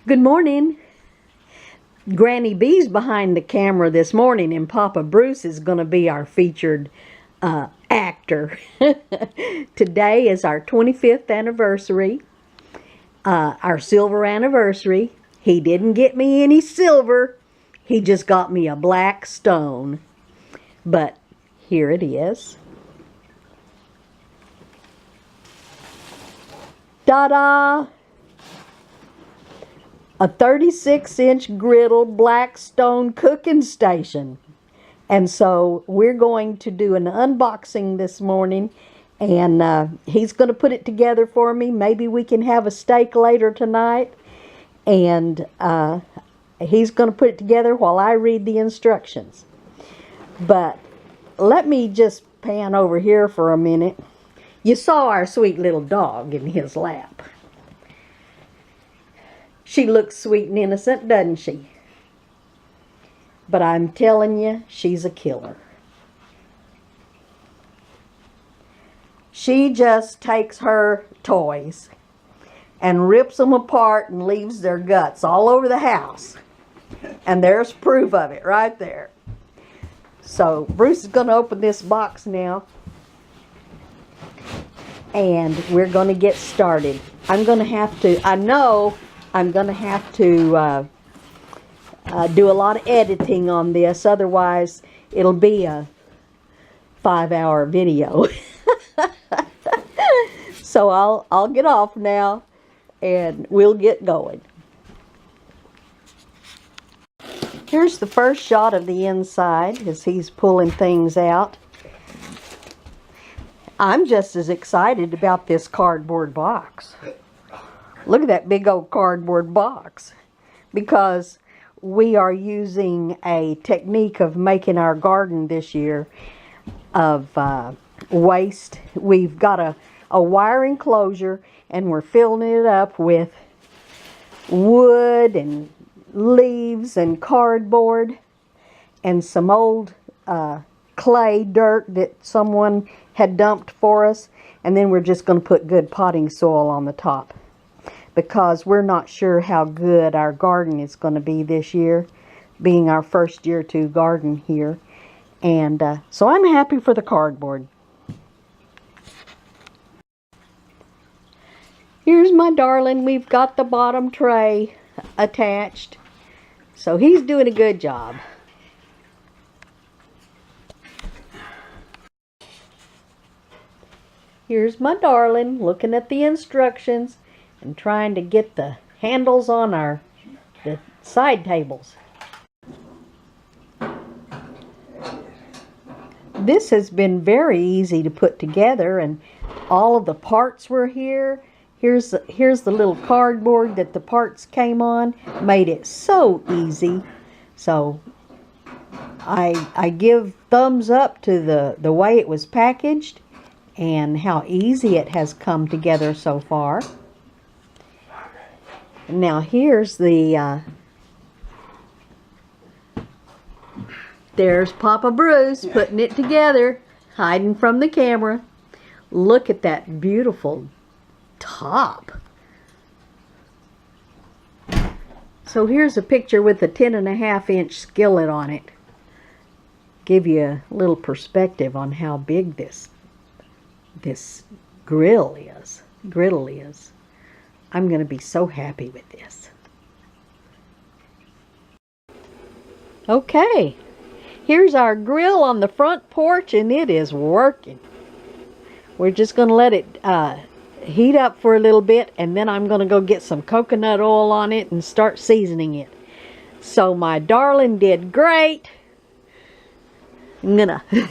Good morning. Granny B's behind the camera this morning, and Papa Bruce is going to be our featured actor. Today is our 25th anniversary, our silver anniversary. He didn't get me any silver. He just got me a Blackstone. But here it is. Ta-da! A 36-inch griddle Blackstone cooking station. And so we're going to do an unboxing this morning, and he's going to put it together for me. Maybe we can have a steak later tonight, and he's going to put it together while I read the instructions. But let me just pan over here for a minute. You saw our sweet little dog in his lap. She looks sweet and innocent, doesn't she? But I'm telling you, she's a killer. She just takes her toys and rips them apart and leaves their guts all over the house. And there's proof of it right there. So Bruce is going to open this box now, and we're going to get started. I'm going to have to do a lot of editing on this, otherwise it'll be a 5-hour video. So I'll get off now and we'll get going. Here's the first shot of the inside as he's pulling things out. I'm just as excited about this cardboard box. Look at that big old cardboard box, because we are using a technique of making our garden this year of waste. We've got a wire enclosure, and we're filling it up with wood and leaves and cardboard and some old clay dirt that someone had dumped for us, and then we're just going to put good potting soil on the top, because we're not sure how good our garden is going to be this year, being our first year to garden here. And so I'm happy for the cardboard. Here's my darling. We've got the bottom tray attached. So he's doing a good job. Here's my darling looking at the instructions and trying to get the handles on the side tables. This has been very easy to put together, and all of the parts were here. Here's the little cardboard that the parts came on. Made it so easy. So I give thumbs up to the way it was packaged and how easy it has come together so far. Now here's there's Papa Bruce putting it together, hiding from the camera. Look at that beautiful top. So here's a picture with a 10.5-inch skillet on it. Give you a little perspective on how big this griddle is. I'm going to be so happy with this. Okay, here's our grill on the front porch, and it is working. We're just going to let it heat up for a little bit, and then I'm going to go get some coconut oil on it and start seasoning it. So my darling did great. I'm going to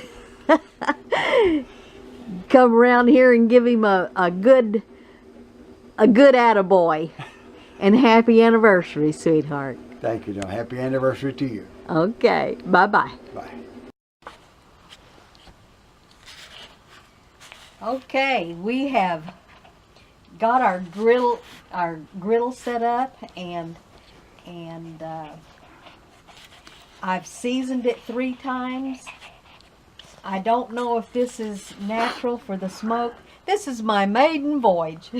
come around here and give him a good attaboy. And happy anniversary, sweetheart. Thank you, John. Happy anniversary to you. Okay, bye-bye. Bye. Okay, we have got our griddle set up, and I've seasoned it 3 times. I don't know if this is natural for the smoke. This is my maiden voyage.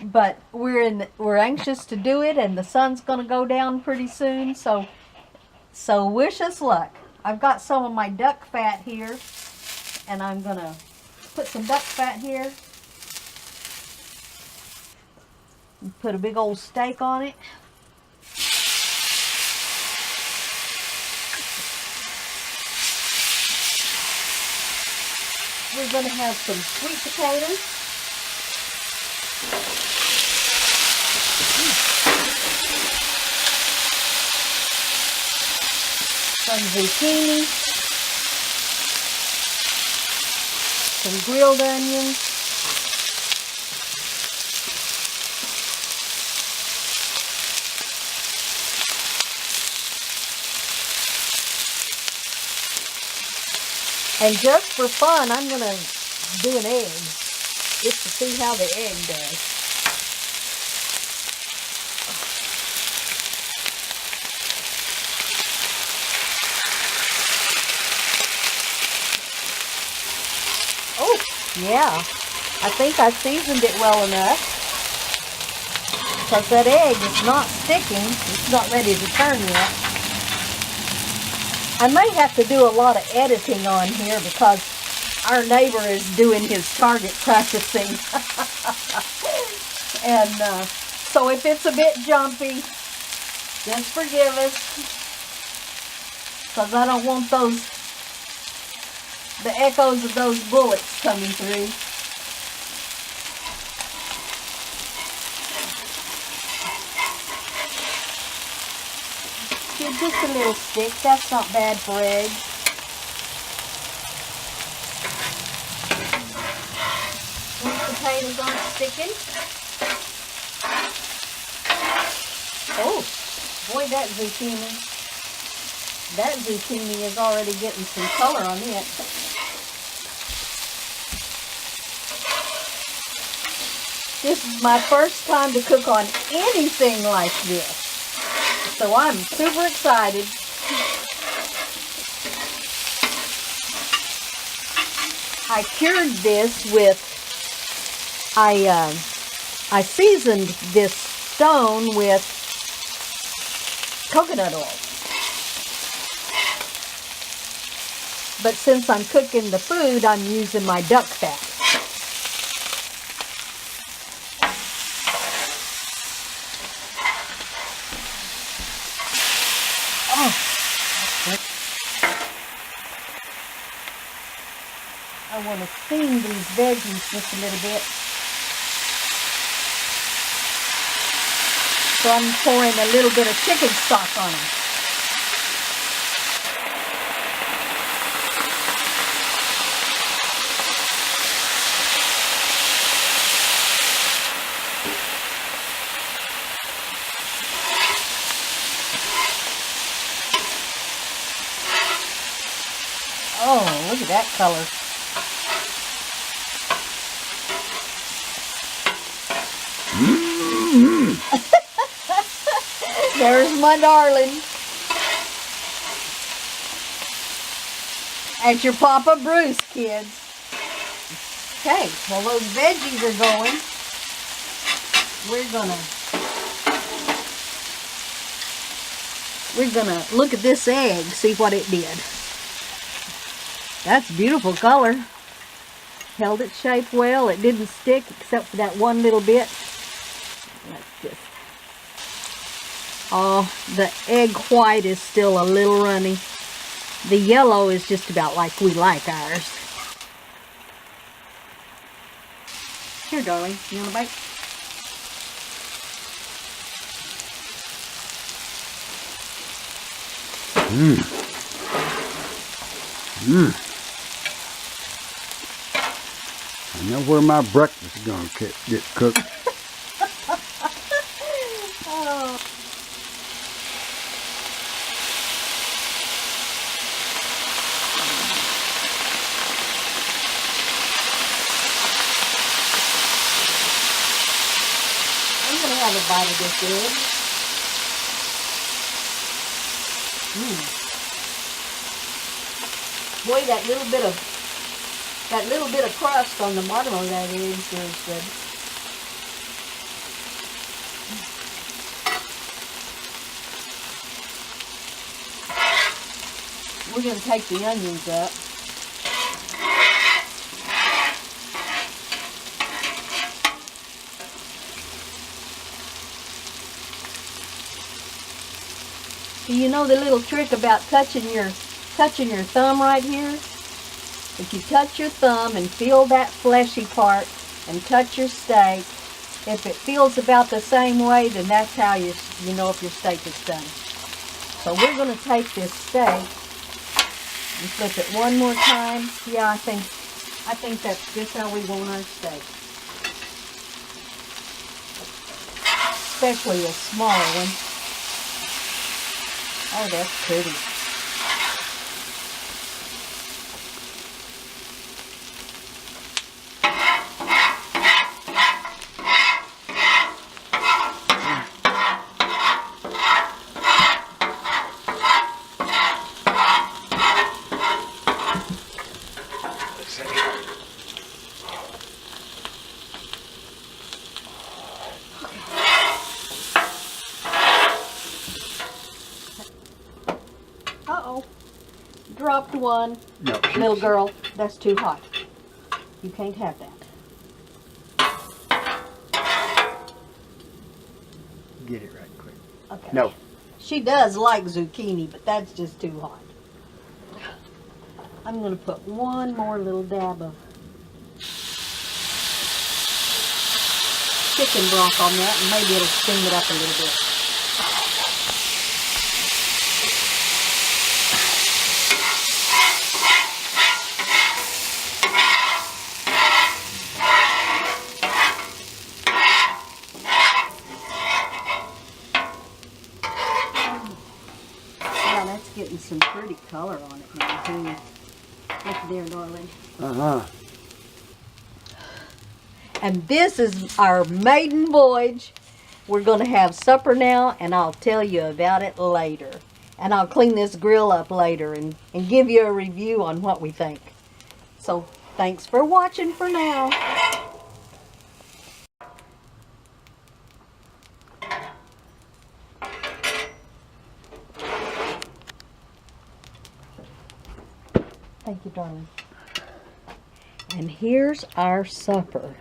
But we're anxious to do it, and the sun's gonna go down pretty soon. So wish us luck. I've got some of my duck fat here, and I'm gonna put some duck fat here. Put a big old steak on it. We're going to have some sweet potatoes. Some zucchini. Some grilled onions. And just for fun, I'm going to do an egg, just to see how the egg does. Oh, yeah. I think I seasoned it well enough. Because that egg is not sticking. It's not ready to turn yet. I may have to do a lot of editing on here because our neighbor is doing his target practicing. And so if it's a bit jumpy, just forgive us. Because I don't want the echoes of those bullets coming through. Just a little stick. That's not bad for eggs. These potatoes aren't sticking. Oh, boy, that zucchini is already getting some color on it. This is my first time to cook on anything like this. So I'm super excited. I cured this with, I seasoned this stone with coconut oil. But since I'm cooking the food, I'm using my duck fat. I want to steam these veggies just a little bit. So I'm pouring a little bit of chicken stock on them. Oh, look at that color. There's my darling. At your Papa Bruce, kids. Okay, well those veggies are going. We're gonna look at this egg, see what it did. That's beautiful color. Held its shape well. It didn't stick except for that one little bit. Let's just... Oh, the egg white is still a little runny. The yellow is just about like we like ours. Here, darling, you want a bite? I know where my breakfast is going to get cooked. Oh. I'm going to have a bite of this egg. Boy, that little bit of crust on the bottom of that egg feels good. we're going to take the onions up. Do you know the little trick about touching your thumb right here? If you touch your thumb and feel that fleshy part and touch your steak, if it feels about the same way, then that's how you know if your steak is done. So we're going to take this steak and flip it one more time. Yeah, I think that's just how we want our steak. Especially a smaller one. Oh, that's pretty. Uh-oh. Dropped one. No, Little girl, that's too hot. You can't have that. get it right quick. Okay. No. She does like zucchini, but that's just too hot. I'm going to put one more little dab of chicken broth on that, and maybe it'll steam it up a little bit. Yeah, that's getting some pretty color on it now, too. Look there, darling. Uh-huh. And this is our maiden voyage. We're going to have supper now, and I'll tell you about it later. And I'll clean this grill up later and give you a review on what we think. So, thanks for watching for now. Thank you, darling. And here's our supper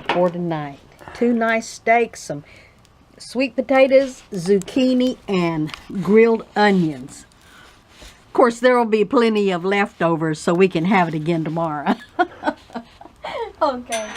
for tonight. 2 nice steaks, some sweet potatoes, zucchini, and grilled onions. Of course, there will be plenty of leftovers so we can have it again tomorrow. Okay.